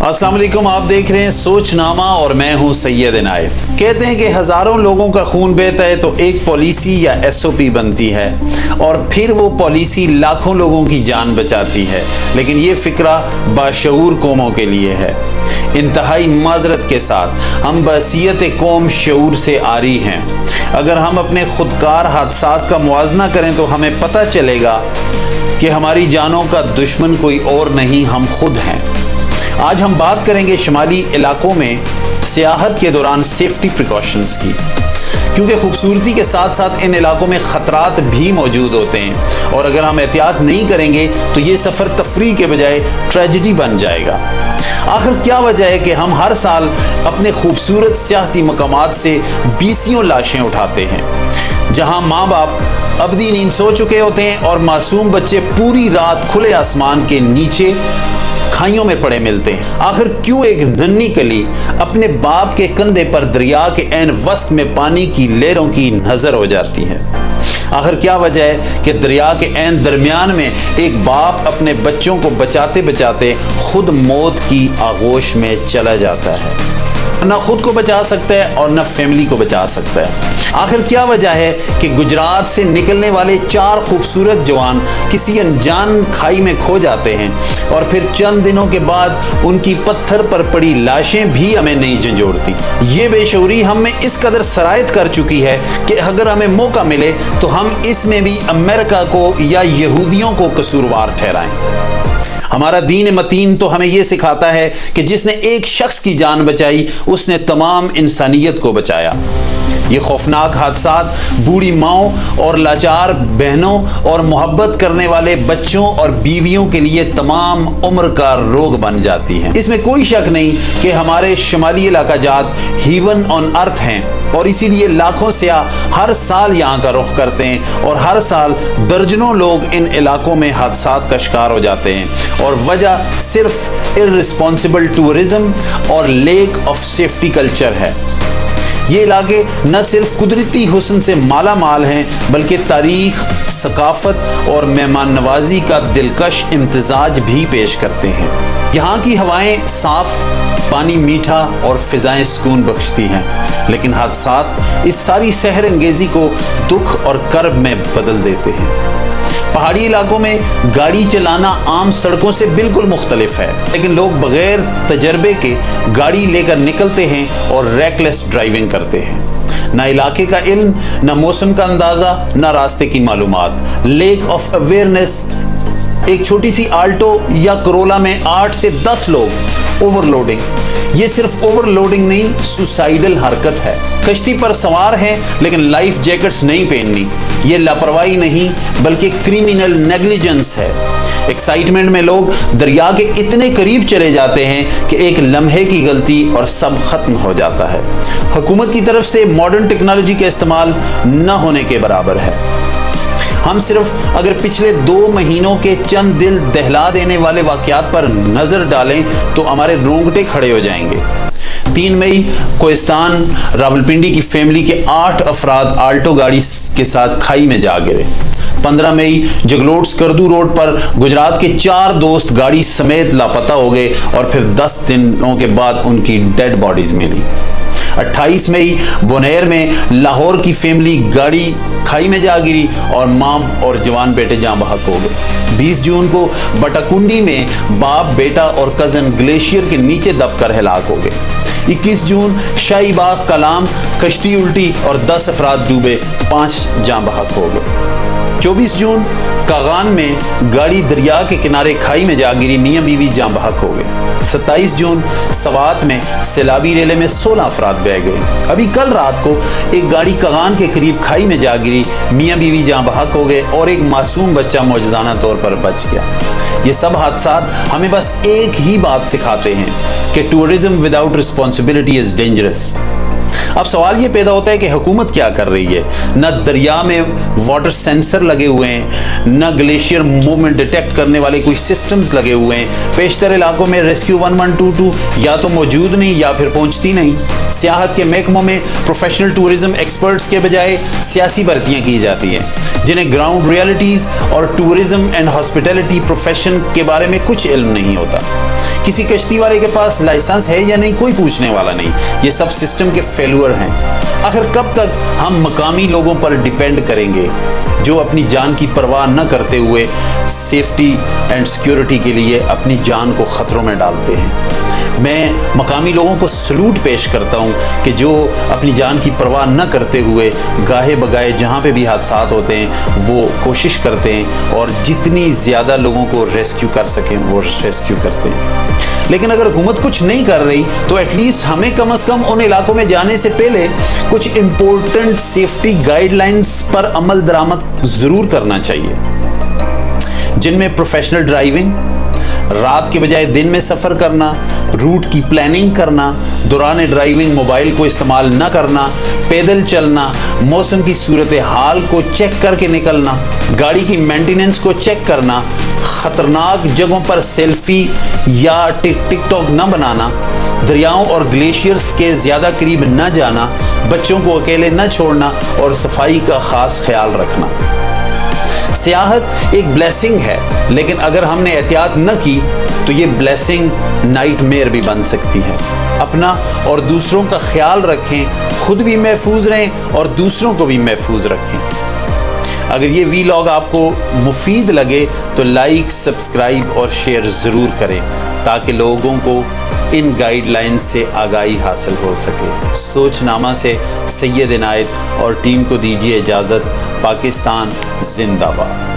अस्सलाम वालेकुम, आप देख रहे हैं सोचनामा और मैं हूं सैयद इनायत। कहते हैं कि हज़ारों लोगों का खून बहता है तो एक पॉलिसी या SOP बनती है और फिर वो पॉलिसी लाखों लोगों की जान बचाती है। लेकिन ये फ़िक्रा बाशऊर कौमों के लिए है। इंतहाई माजरत के साथ हम बहसीयत कौम शऊर से आरी हैं। अगर हम अपने खुदकार हादसात का मुआजना करें तो हमें पता चलेगा कि हमारी जानों का दुश्मन कोई और नहीं, हम खुद हैं। आज हम बात करेंगे शुमाली इलाकों में सियाहत के दौरान सेफ्टी प्रिकॉशंस की, क्योंकि खूबसूरती के साथ साथ इन इलाकों में ख़तरात भी मौजूद होते हैं और अगर हम एहतियात नहीं करेंगे तो ये सफ़र तफरीह के बजाय ट्रेजेडी बन जाएगा। आखिर क्या वजह है कि हम हर साल अपने खूबसूरत सियाहती मकामात से बीसियों लाशें उठाते हैं, जहां माँ बाप अबदी नींद सो चुके होते हैं और मासूम बच्चे पूरी रात खुले आसमान के नीचे खाइयों में पड़े मिलते हैं। आखिर क्यों एक नन्ही कली अपने बाप के कंधे पर दरिया के ऐन वस्त में पानी की लहरों की नजर हो जाती है? आखिर क्या वजह है कि दरिया के ऐन दरमियान में एक बाप अपने बच्चों को बचाते बचाते खुद मौत की आगोश में चला जाता है? न खुद को बचा सकता है और न फैमिली को बचा सकता है। आखिर क्या वजह है कि गुजरात से निकलने वाले 4 खूबसूरत जवान किसी अनजान खाई में खो जाते हैं और फिर चंद दिनों के बाद उनकी पत्थर पर पड़ी लाशें भी हमें नहीं झंझोड़ती? ये बेशऊरी हम में इस कदर सरायत कर चुकी है कि अगर हमें मौका मिले तो हम इसमें भी अमेरिका को या यहूदियों को कसूरवार ठहराएं। हमारा दीन मतीन तो हमें यह सिखाता है कि जिसने एक शख्स की जान बचाई उसने तमाम इंसानियत को बचाया। ये खौफनाक हादसात बूढ़ी माओं और लाचार बहनों और मोहब्बत करने वाले बच्चों और बीवियों के लिए तमाम उम्र का रोग बन जाती हैं। इसमें कोई शक नहीं कि हमारे शुमाली इलाका जात हीवन ऑन अर्थ हैं और इसीलिए लाखों सियाह हर साल यहाँ का रुख करते हैं और हर साल दर्जनों लोग इन इलाकों में हादसात का शिकार हो जाते हैं और वजह सिर्फ इर्रिस्पॉन्सिबल टूरिज्म और लेक ऑफ सेफ्टी कल्चर है। ये इलाके न सिर्फ कुदरती हुस्न से माला माल हैं बल्कि तारीख, सकाफत और मेहमान नवाजी का दिलकश इम्तिजाज भी पेश करते हैं। यहाँ की हवाएं साफ, पानी मीठा और फिजाएं सुकून बख्शती हैं, लेकिन हादसात इस सारी सहर अंगेजी को दुख और कर्ब में बदल देते हैं। पहाड़ी इलाकों में गाड़ी चलाना आम सड़कों से बिल्कुल मुख्तलिफ है, लेकिन लोग बगैर तजर्बे के गाड़ी लेकर निकलते हैं और रेकलेस ड्राइविंग करते हैं। ना इलाके का इल्म, ना मौसम का अंदाज़ा, ना रास्ते की मालूमात। Lake of awareness. एक छोटी सी आल्टो या करोला में 8 से 10 लोग, ओवरलोडिंग। ये सिर्फ ओवरलोडिंग नहीं, सुसाइडल हरकत है। कश्ती पर सवार हैं लेकिन लाइफ जैकेट्स नहीं पहननी। ये लापरवाही नहीं बल्कि क्रिमिनल नेग्लिजेंस है। एक्साइटमेंट में लोग दरिया के इतने करीब चले जाते हैं कि एक लम्हे की गलती और सब खत्म हो जाता है। हुकूमत की तरफ से मॉडर्न टेक्नोलॉजी का इस्तेमाल न होने के बराबर है। हम सिर्फ अगर पिछले 2 महीनों के चंद दिल दहला देने वाले वाक़यात पर नज़र डालें तो हमारे रोंगटे खड़े हो जाएंगे। 3 मई कोहिस्तान रावलपिंडी की फैमिली के 8 अफराद आल्टो गाड़ी के साथ खाई में जा गिरे। 15 मई जगलोट स्कर्दू रोड पर गुजरात के 4 दोस्त गाड़ी समेत लापता हो गए और फिर 10 दिनों के बाद उनकी डेड बॉडीज मिली। 28 मई बोनेर में लाहौर की फैमिली गाड़ी खाई में जा गिरी और मां और जवान बेटे जान बहक हो गए। 20 जून को बटाकुंडी में बाप, बेटा और कजन ग्लेशियर के नीचे दबकर हलाक हो गए। 21 जून शाहीबाग कलाम कश्ती उल्टी और 10 अफराद डूबे, 5 जान बहक हो गए। 24 जून कागान में गाड़ी दरिया के किनारे खाई में जा गिरी, मियाँ बीवी जान बहक हो गए। 27 जून सवात में सैलाबी रेले में 16 अफराद बह गए। अभी कल रात को एक गाड़ी कागान के करीब खाई में जा गिरी, मियाँ बीवी जान बहक हो गए और एक मासूम बच्चा मौजज़ाना तौर पर बच गया। ये सब हादसात हमें बस एक ही बात सिखाते हैं कि tourism without responsibility is dangerous. اب سوال یہ پیدا ہوتا ہے کہ حکومت کیا کر رہی ہے؟ نہ دریا میں واٹر سینسر لگے ہوئے ہیں، نہ گلیشیئر موومنٹ ڈیٹیکٹ کرنے والے کوئی سسٹمز لگے ہوئے ہیں، بیشتر علاقوں میں ریسکیو 1122 یا تو موجود نہیں یا پھر پہنچتی نہیں۔ سیاحت کے محکموں میں پروفیشنل ٹورزم ایکسپرٹس کے بجائے سیاسی بھرتیاں کی جاتی ہیں جنہیں گراؤنڈ ریالٹیز اور ٹورزم اینڈ ہاسپٹیلٹی پروفیشن کے بارے میں کچھ علم نہیں ہوتا۔ کسی کشتی والے کے پاس لائسنس ہے یا نہیں کوئی پوچھنے والا نہیں۔ یہ سب سسٹم کے فیلور ہیں۔ آخر کب تک ہم مقامی لوگوں پر ڈیپینڈ کریں گے جو اپنی جان کی پرواہ نہ کرتے ہوئے سیفٹی اینڈ سیکیورٹی کے لیے اپنی جان کو خطروں میں ڈالتے ہیں؟ میں مقامی لوگوں کو سلوٹ پیش کرتا ہوں کہ جو اپنی جان کی پرواہ نہ کرتے ہوئے گاہے بگائے جہاں پہ بھی حادثات ہوتے ہیں وہ کوشش کرتے ہیں اور جتنی زیادہ لوگوں کو ریسکیو کر سکیں وہ ریسکیو کرتے ہیں۔ لیکن اگر حکومت کچھ نہیں کر رہی تو ایٹ لیسٹ ہمیں کم از کم ان علاقوں میں جانے سے پہلے کچھ امپورٹنٹ سیفٹی گائیڈ لائنز پر عمل درآمد ضرور کرنا چاہیے، جن میں پروفیشنل ڈرائیونگ، رات کے بجائے دن میں سفر کرنا، روٹ کی پلاننگ کرنا، دوران ڈرائیونگ موبائل کو استعمال نہ کرنا، پیدل چلنا، موسم کی صورتحال کو چیک کر کے نکلنا، گاڑی کی مینٹیننس کو چیک کرنا، خطرناک جگہوں پر سیلفی یا ٹک ٹاک نہ بنانا، دریاؤں اور گلیشیئرز کے زیادہ قریب نہ جانا، بچوں کو اکیلے نہ چھوڑنا اور صفائی کا خاص خیال رکھنا۔ سیاحت ایک بلیسنگ ہے، لیکن اگر ہم نے احتیاط نہ کی تو یہ بلیسنگ نائٹ میئر بھی بن سکتی ہے۔ اپنا اور دوسروں کا خیال رکھیں، خود بھی محفوظ رہیں اور دوسروں کو بھی محفوظ رکھیں۔ اگر یہ ویلاگ آپ کو مفید لگے تو لائک، سبسکرائب اور شیئر ضرور کریں تاکہ لوگوں کو ان گائیڈ لائن سے آگاہی حاصل ہو سکے۔ سوچ نامہ سے سید عنایت اور ٹیم کو دیجیے اجازت۔ پاکستان زندہ باد۔